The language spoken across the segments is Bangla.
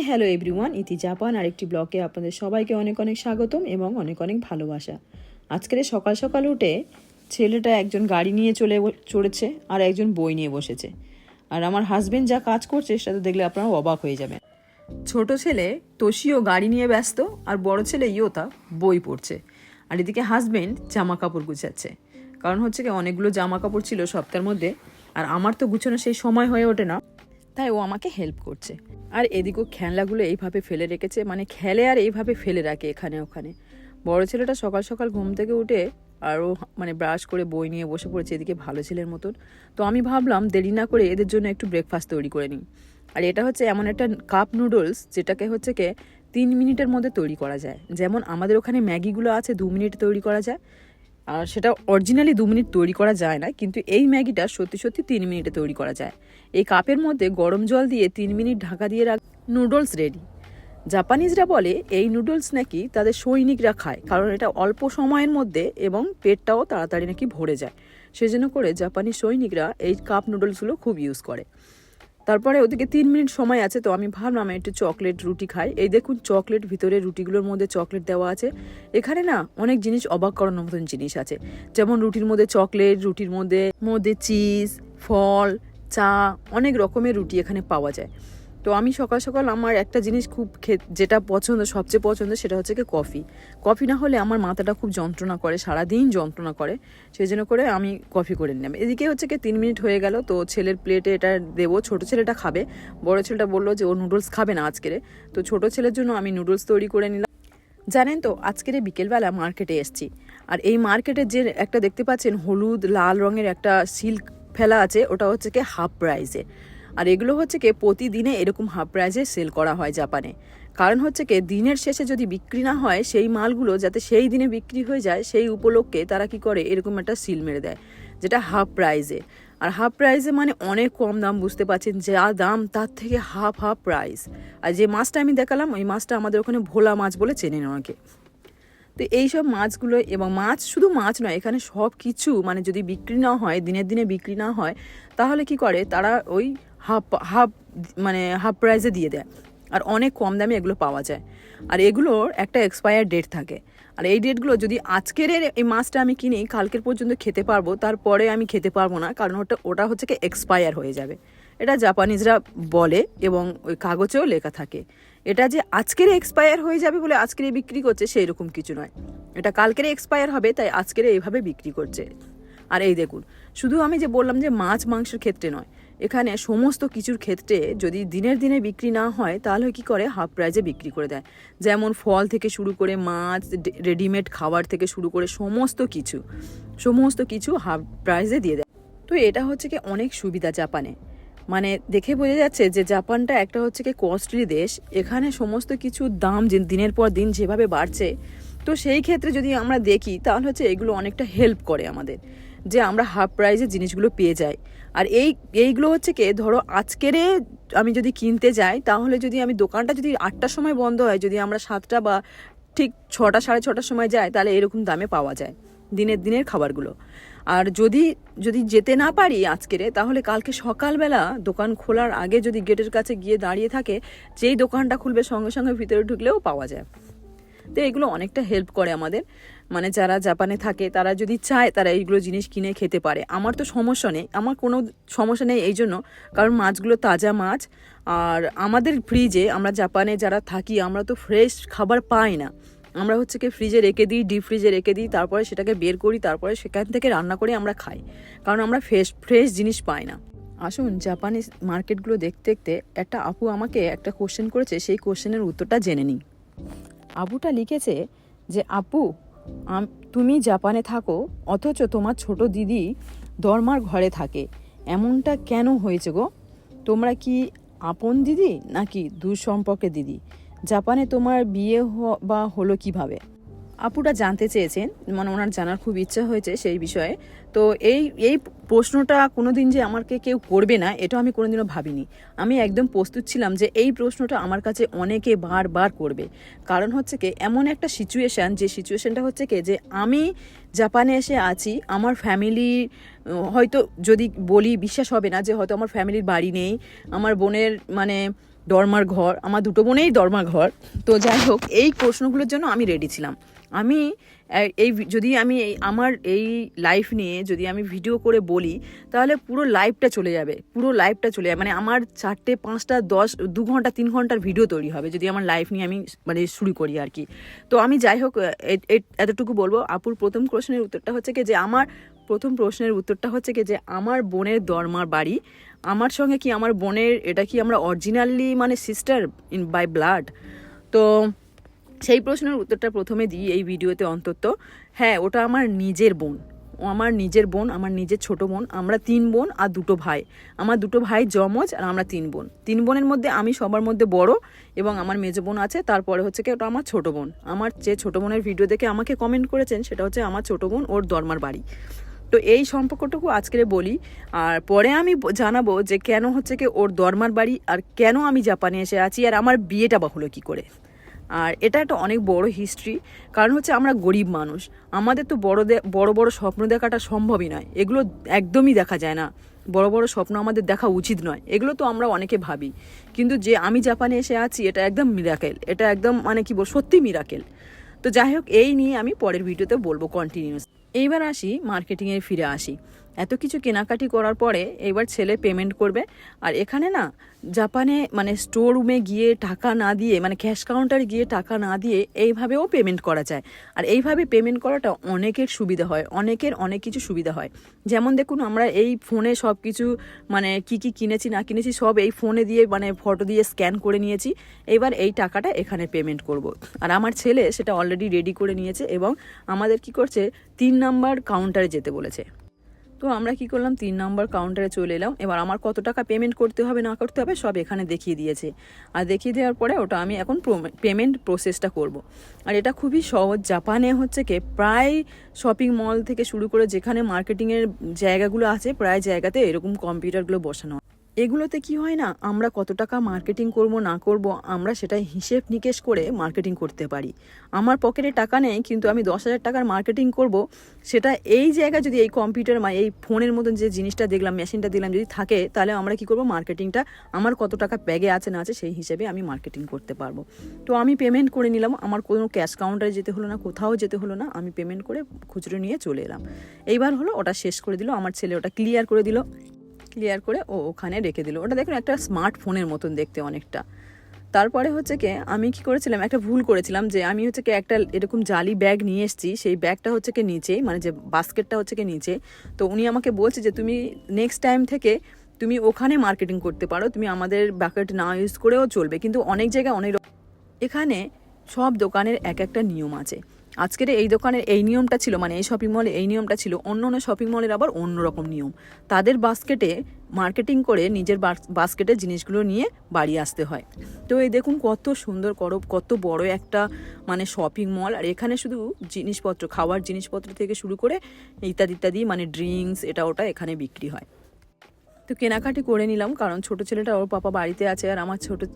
হ্যালো এভরিওয়ান, ইতি জাপান আরেকটি ব্লগে আপনাদের সবাইকে অনেক অনেক স্বাগতম এবং অনেক অনেক ভালোবাসা। আজকের সকাল সকাল উঠে ছেলেটা একজন গাড়ি নিয়ে চড়েছে আর একজন বই নিয়ে বসেছে। আর আমার হাজবেন্ড যা কাজ করছে সেটা দেখলে আপনারা অবাক হয়ে যাবেন। ছোট ছেলে তোশিও গাড়ি নিয়ে ব্যস্ত আর বড় ছেলে ইয়োতা বই পড়ছে। আর এদিকে হাজবেন্ড জামা কাপড় গুছাচ্ছে, কারণ হচ্ছে কি অনেকগুলো জামা কাপড় ছিল সপ্তাহের মধ্যে, আর আমার তো গুছানো সেই সময় হয়ে ওঠে না, তাই ও আমাকে হেল্প করছে। আর এদিকেও খেলনাগুলো এইভাবে ফেলে রেখেছে, মানে খেলে আর এইভাবে ফেলে রাখে এখানে ওখানে। বড় ছেলেটা সকাল সকাল ঘুম থেকে উঠে আরও মানে ব্রাশ করে বই নিয়ে বসে পড়েছে এদিকে ভালো ছেলের মতন। তো আমি ভাবলাম দেরি না করে এদের জন্য একটু ব্রেকফাস্ট তৈরি করে নিই। আর এটা হচ্ছে এমন একটা কাপ নুডলস যেটাকে হচ্ছে কি 3 মিনিটের মধ্যে তৈরি করা যায়। যেমন আমাদের ওখানে ম্যাগিগুলো আছে 2 মিনিটে তৈরি করা যায়, আর সেটা অরিজিনালি 2 মিনিট তৈরি করা যায় না, কিন্তু এই ম্যাগিটা সত্যি সত্যি 3 মিনিটে তৈরি করা যায়। এই কাপের মধ্যে গরম জল দিয়ে 3 মিনিট ঢাকা দিয়ে রাখ, নুডলস রেডি। জাপানিজরা বলে এই নুডলস নাকি তাদের সৈনিকরা খায়, কারণ এটা অল্প সময়ের মধ্যে এবং পেটটাও তাড়াতাড়ি নাকি ভরে যায়। সেজন্য করে জাপানি সৈনিকরা এই কাপ নুডলসগুলো খুব ইউজ করে। তারপরে ওদিকে 3 মিনিট সময় আছে, তো আমি ভাবলাম একটু চকলেট রুটি খাই। এই দেখুন চকলেট, ভিতরে রুটিগুলোর মধ্যে চকলেট দেওয়া আছে। এখানে না অনেক জিনিস অবাক করানোর মতন জিনিস আছে, যেমন রুটির মধ্যে চকলেট, রুটির মধ্যে মধ্যে চিজ, ফল, চা, অনেক রকমের রুটি এখানে পাওয়া যায়। তো আমি সকাল সকাল আমার একটা জিনিস খুব যেটা পছন্দ, সবচেয়ে পছন্দ, সেটা হচ্ছে কি কফি। কফি না হলে আমার মাথাটা খুব যন্ত্রণা করে, সারাদিন যন্ত্রণা করে, সেই জন্য করে আমি কফি করে নিলাম। এদিকে হচ্ছে কি 3 মিনিট হয়ে গেল, তো ছেলের প্লেটে এটা দেবো। ছোট ছেলেটা খাবে, বড় ছেলেটা বললো যে ও নুডলস খাবে না আজকের, তো ছোট ছেলের জন্য আমি নুডলস তৈরি করে নিলাম। জানেন তো আজকের বিকেলবেলা মার্কেটে এসেছি, আর এই মার্কেটে যে একটা দেখতে পাচ্ছেন হলুদ লাল রঙের একটা সিল্ক ফেলা আছে, ওটা হচ্ছে কি হাফ প্রাইসে। আর এগুলো হচ্ছে কি প্রতিদিনে এরকম হাফ প্রাইসে সেল করা হয় জাপানে। কারণ হচ্ছে কি দিনের শেষে যদি বিক্রি না হয় সেই মালগুলো যাতে সেই দিনে বিক্রি হয়ে যায়, সেই উপলক্ষে তারা কি করে এরকম একটা সিল মেরে দেয়, যেটা হাফ প্রাইসে। আর হাফ প্রাইসে মানে অনেক কম দাম, বুঝতে পারছেন, যা দাম তার থেকে হাফ প্রাইস। আর যে মাছটা আমি দেখালাম ওই মাছটা আমাদের ওখানে ভোলা মাছ বলে চেনেন অনেকে। তো এইসব মাছগুলো, এবং মাছ শুধু মাছ নয়, এখানে সব কিছু মানে যদি বিক্রি না হয়, দিনের দিনে বিক্রি না হয়, তাহলে কি করে তারা ওই হাফ প্রাইসে দিয়ে দেয়। আর অনেক কম দামে এগুলো পাওয়া যায়। আর এগুলোর একটা এক্সপায়ার ডেট থাকে, আর এই ডেটগুলো যদি আজকের এই মাছটা আমি কিনি কালকের পর্যন্ত খেতে পারবো, তারপরে আমি খেতে পারবো না, কারণ ওটা হচ্ছে কি এক্সপায়ার হয়ে যাবে। এটা জাপানিজরা বলে এবং ওই কাগজেও লেখা থাকে। এটা যে আজকের এক্সপায়ার হয়ে যাবে বলে আজকের বিক্রি করছে সেই রকম কিছু নয়, এটা কালকের এক্সপায়ার হবে, তাই আজকের এইভাবে বিক্রি করছে। আর এই দেখুন, শুধু আমি যে বললাম যে মাছ মাংসের ক্ষেত্রে নয়, এখানে সমস্ত কিছুর ক্ষেত্রে যদি দিনের দিনে বিক্রি না হয় তাহলে কি করে হাফ প্রাইজে বিক্রি করে দেয়। যেমন ফল থেকে শুরু করে মাছ, রেডিমেড খাবার থেকে শুরু করে সমস্ত কিছু হাফ প্রাইজে দিয়ে দেয়। তো এটা হচ্ছে কি অনেক সুবিধা জাপানে, মানে দেখে বোঝা যাচ্ছে যে জাপানটা একটা হচ্ছে কি কস্টলি দেশ। এখানে সমস্ত কিছুর দাম দিনের পর দিন যেভাবে বাড়ছে, তো সেই ক্ষেত্রে যদি আমরা দেখি তাহলে হচ্ছে এগুলো অনেকটা হেল্প করে আমাদের, যে আমরা হাফ প্রাইসে জিনিসগুলো পেয়ে যাই। আর এইগুলো হচ্ছে কি ধরো আজকেরে আমি যদি কিনতে যাই, তাহলে যদি আমি দোকানটা যদি 8টার সময় বন্ধ হয়, যদি আমরা 7টা বা ঠিক 6টা 6:30টার সময় যাই, তাহলে এরকম দামে পাওয়া যায় দিনের খাবারগুলো। আর যদি যেতে না পারি আজকেরে, তাহলে কালকে সকালবেলা দোকান খোলার আগে যদি গেটের কাছে গিয়ে দাঁড়িয়ে থাকে, যেই দোকানটা খুলবে সঙ্গে সঙ্গে ভিতরে ঢুকলেও পাওয়া যায়। তো এগুলো অনেকটা হেল্প করে আমাদের, মানে যারা জাপানে থাকে তারা যদি চায় তারা এইগুলো জিনিস কিনে খেতে পারে। আমার তো সমস্যা নেই, আমার কোনো সমস্যা নেই এই জন্য, কারণ মাছগুলো তাজা মাছ। আর আমাদের ফ্রিজে, আমরা জাপানে যারা থাকি আমরা তো ফ্রেশ খাবার পাই না, আমরা হচ্ছে কি ফ্রিজে রেখে দিই, ডিপ ফ্রিজে রেখে দিই, তারপরে সেটাকে বের করি, তারপরে সেখান থেকে রান্না করে আমরা খাই, কারণ আমরা ফ্রেশ জিনিস পাই না। আসুন জাপানিজ মার্কেটগুলো দেখতে দেখতে একটা আপু আমাকে একটা কোশ্চেন করেছে, সেই কোশ্চেনের উত্তরটা জেনে নিই। আপুটা লিখেছে যে আপু, তুমি জাপানে থাকো অথচ তোমার ছোট দিদি দরমার ঘরে থাকে, এমনটা কেন হয়েছে গো? তোমরা কি আপন দিদি নাকি দূর সম্পর্কের দিদি? জাপানে তোমার বিয়ে বা হলো কিভাবে? আপুটা জানতে চেয়েছেন, মানে ওনার জানার খুব ইচ্ছা হয়েছে সেই বিষয়ে। তো এই প্রশ্নটা কোনোদিন যে আমাকে কেউ করবে না, এটা আমি কোনোদিনও ভাবিনি। আমি একদম প্রস্তুত ছিলাম যে এই প্রশ্নটা আমার কাছে অনেকে বারবার করবে, কারণ হচ্ছে কি এমন একটা সিচুয়েশান, যে সিচুয়েশানটা হচ্ছে কি যে আমি জাপানে এসে আছি, আমার ফ্যামিলি হয়তো যদি বলি বিশ্বাস হবে না, যে হয়তো আমার ফ্যামিলির বাড়ি নেই, আমার বোনের মানে ডরমার ঘর, আমার দুটো বোনেই ডরমার ঘর। তো যাই হোক, এই প্রশ্নগুলোর জন্য আমি রেডি ছিলাম। আমি যদি আমি আমার এই লাইফ নিয়ে যদি আমি ভিডিও করে বলি, তাহলে পুরো লাইফটা চলে যাবে, মানে আমার 4টে 5টা 10 2 ঘন্টা 3 ঘন্টার ভিডিও তৈরি হবে যদি আমার লাইফ নিয়ে আমি মানে শুরু করি আর কি। তো আমি যাই হোক এতটুকু বলবো। আপুর প্রথম প্রশ্নের উত্তরটা হচ্ছে কি যে আমার বোনের দরমার বাড়ি, আমার সঙ্গে কি আমার বোনের, এটা কি আমরা অরিজিনালি মানে সিস্টার ইন বাই ব্লাড? তো সেই প্রশ্নের উত্তরটা প্রথমে দিই এই ভিডিওতে অন্তত। হ্যাঁ, ওটা আমার নিজের বোন, আমার নিজের ছোট বোন। আমরা 3 বোন আর 2 ভাই। আমার 2 ভাই যমজ, আর আমরা 3 বোন। 3 বোনের মধ্যে আমি সবার মধ্যে বড়, এবং আমার মেজো বোন আছে, তারপরে হচ্ছে কি ওটা আমার ছোট বোন। আমার যে ছোট বোনের ভিডিও দেখে আমাকে কমেন্ট করেছেন, সেটা হচ্ছে আমার ছোট বোন, ওর দরমার বাড়ি। তো এই সম্পর্কটুকু আজকে বলি, আর পরে আমি জানাবো যে কেন হচ্ছে কি ওর দরমার বাড়ি, আর কেন আমি জাপানে এসে আছি, আর আমার বিয়েটা বা হলো কী করে। আর এটা একটা অনেক বড় হিস্ট্রি। কারণ হচ্ছে আমরা গরিব মানুষ, আমাদের তো বড় বড় স্বপ্ন দেখাটা সম্ভবই নয়, এগুলো একদমই দেখা যায় না। বড় বড় স্বপ্ন আমাদের দেখা উচিত নয়, এগুলো তো আমরা অনেকে ভাবি। কিন্তু যে আমি জাপানে এসে আছি, এটা একদম মিরাকেল, এটা একদম মানে কি বল, সত্যি মিরাকেল। তো যাই হোক, এই নিয়ে আমি পরের ভিডিওতে বলবো কন্টিনিউয়াস। এইবার আসি মার্কেটিংয়ে ফিরে আসি। এত কিছু কেনাকাটি করার পরে এবার ছেলে পেমেন্ট করবে। আর এখানে না, জাপানে মানে স্টোর রুমে গিয়ে টাকা না দিয়ে, মানে ক্যাশ কাউন্টারে গিয়ে টাকা না দিয়ে এইভাবেও পেমেন্ট করা যায়। আর এইভাবে পেমেন্ট করাটা অনেকের সুবিধা হয়, অনেক কিছু সুবিধা হয়। যেমন দেখুন, আমরা এই ফোনে সব কিছু মানে কি কিনেছি না কিনেছি সব এই ফোনে দিয়ে, মানে ফটো দিয়ে স্ক্যান করে নিয়েছি। এবার এই টাকাটা এখানে পেমেন্ট করব। আর আমার ছেলে সেটা অলরেডি রেডি করে নিয়েছে, এবং আমাদের কি করছে, 3 নাম্বার কাউন্টারে যেতে বলেছে। তো আমরা কি করলাম, 3 নম্বর কাউন্টারে চলে এলাম। এবার আমার কত টাকা পেমেন্ট করতে হবে না করতে হবে সব এখানে দেখিয়ে দিয়েছে। আর দেখিয়ে দেওয়ার পরে ওটা আমি এখন পেমেন্ট প্রসেসটা করব। আর এটা খুবই সহজ। জাপানে হচ্ছে কি প্রায় শপিং মল থেকে শুরু করে যেখানে মার্কেটিংয়ের জায়গাগুলো আছে, প্রায় জায়গাতে এরকম কম্পিউটারগুলো বসানো। এগুলোতে কি হয় না, আমরা কত টাকা মার্কেটিং করব না করব, আমরা সেটা হিসেব নিকেশ করে মার্কেটিং করতে পারি। আমার পকেটে টাকা নেই, কিন্তু আমি 10,000 টাকার মার্কেটিং করব, সেটা এই জায়গায় যদি এই কম্পিউটার এই ফোনের মতন যে জিনিসটা দেখলাম, মেশিনটা দেখলাম যদি থাকে, তাহলে আমরা কি করব, মার্কেটিংটা আমার কত টাকা ব্যাগে আছে না আছে সেই হিসেবে আমি মার্কেটিং করতে পারবো। তো আমি পেমেন্ট করে নিলাম, আমার কোনো ক্যাশ কাউন্টারে যেতে হলো না, কোথাও যেতে হলো না, আমি পেমেন্ট করে খুচরো নিয়ে চলে এলাম। এইবার হলো ওটা শেষ করে দিল আমার ছেলে, ওটা ক্লিয়ার করে ও ওখানে রেখে দিল। ওটা দেখুন একটা স্মার্টফোনের মতন দেখতে অনেকটা। তারপরে হচ্ছে কি আমি কি করেছিলাম, একটা ভুল করেছিলাম, যে আমি হচ্ছে কি একটা এরকম জালি ব্যাগ নিয়ে এসেছি, সেই ব্যাগটা হচ্ছে কি নিচে, মানে যে বাস্কেটটা হচ্ছে কি নিচে। তো উনি আমাকে বলছে যে তুমি নেক্সট টাইম থেকে তুমি ওখানে মার্কেটিং করতে পারো, তুমি আমাদের বাকেট না ইউজ করেও চলবে। কিন্তু অনেক জায়গায় এখানে সব দোকানের এক একটা নিয়ম আছে। আজকের এই দোকানের এই নিয়মটা ছিল, মানে এই শপিং মলে এই নিয়মটা ছিল, অন্য শপিং মলের আবার অন্যরকম নিয়ম। তাদের বাস্কেটে মার্কেটিং করে নিজের বাস্কেটে জিনিসগুলো নিয়ে বাড়ি আসতে হয়। তো এই দেখুন কত সুন্দর কত বড় একটা মানে শপিং মল। আর এখানে শুধু জিনিসপত্র, খাওয়ার জিনিসপত্র থেকে শুরু করে ইত্যাদি মানে ড্রিঙ্কস এটা ওটা এখানে বিক্রি হয়। তো কেনাকাটি করে নিলাম, কারণ ছোট ছেলেটা ওর পাপা বাড়িতে আছে, আর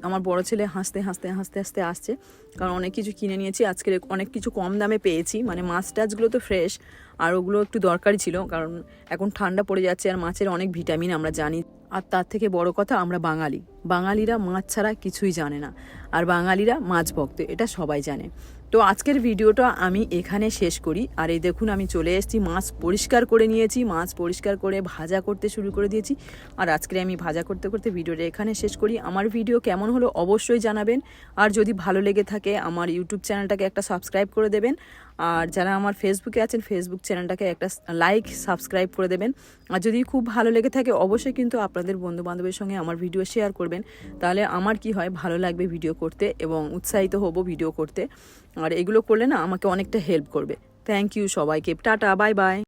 আমার বড় ছেলে হাসতে আসছে, কারণ অনেক কিছু কিনে নিয়েছি। আজকে অনেক কিছু কম দামে পেয়েছি, মানে মাছ টাছগুলো তো ফ্রেশ, আর ওগুলো একটু দরকারি ছিল, কারণ এখন ঠান্ডা পড়ে যাচ্ছে, আর মাছের অনেক ভিটামিন আমরা জানি। আর তার থেকে বড় কথা, আমরা বাঙালিরা মাছ ছাড়া কিছুই জানে না, আর বাঙালিরা মাছ ভক্ত, এটা সবাই জানে। তো আজকের ভিডিওটা আমি এখানে শেষ করি। আর এই দেখুন আমি চলে এসেছি, মাছ পরিষ্কার করে নিয়েছি, মাছ পরিষ্কার করে ভাজা করতে শুরু করে দিয়েছি। আর আজকে আমি ভাজা করতে করতে ভিডিওটা এখানে শেষ করি। আমার ভিডিও কেমন হলো অবশ্যই জানাবেন, আর যদি ভালো লেগে থাকে আমার ইউটিউব চ্যানেলটাকে একটা সাবস্ক্রাইব করে দেবেন, আর যারা আমার ফেসবুকে আছেন ফেসবুক চ্যানেলটাকে একটা লাইক সাবস্ক্রাইব করে দেবেন। আর যদি খুব ভালো লেগে থাকে অবশ্যই কিন্তু আপনাদের বন্ধুবান্ধবের সঙ্গে আমার ভিডিও শেয়ার করবেন, তাহলে আমার কি হয়, ভালো লাগবে ভিডিও করতে এবং উৎসাহিত হব ভিডিও করতে। আর এগুলো করলে না আমাকে অনেকটা হেল্প করবে। থ্যাংক ইউ সবাইকে, টাটা, বাই বাই।